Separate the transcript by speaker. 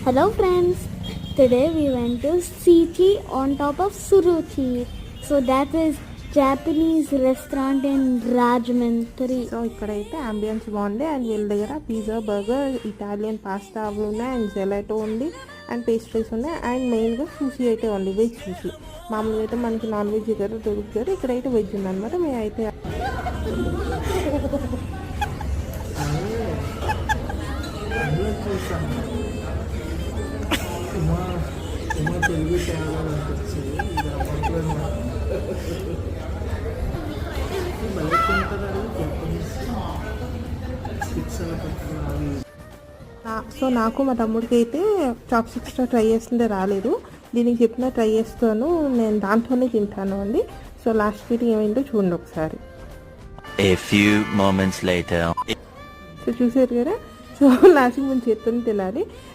Speaker 1: Hello friends, today we went to Sichi on top of Suruchi. So that is Japanese restaurant in Rajahmundry.
Speaker 2: So ఇక్కడైతే ambience బాగుంది and వీళ్ళ దగ్గర pizza burger Italian pasta అవి ఉన్నాయి and gelato ఉంది and pastries ఉన్నాయి and మెయిన్గా sushi అయితే ఉంది, వెజ్ సూషీ. మామూలుగా అయితే మనకి నాన్ వెజ్ దగ్గర దొరుకుతారు, ఇక్కడైతే వెజ్ ఉందన్నమాట. మేమైతే సో నాకు మా తమ్ముడికి అయితే చాప్ స్టిక్స్తో ట్రై చేస్తుంటే రాలేదు. దీనికి చెప్పిన ట్రై చేస్తాను, నేను దాంట్లోనే తింటాను అండి. సో లాస్ట్ వీడియో ఏమైందో చూడండి ఒకసారి.
Speaker 3: A few moments later.
Speaker 2: So చూసారు కదా, సో లాస్ట్కి మనం చేత్తోనే తినాలి.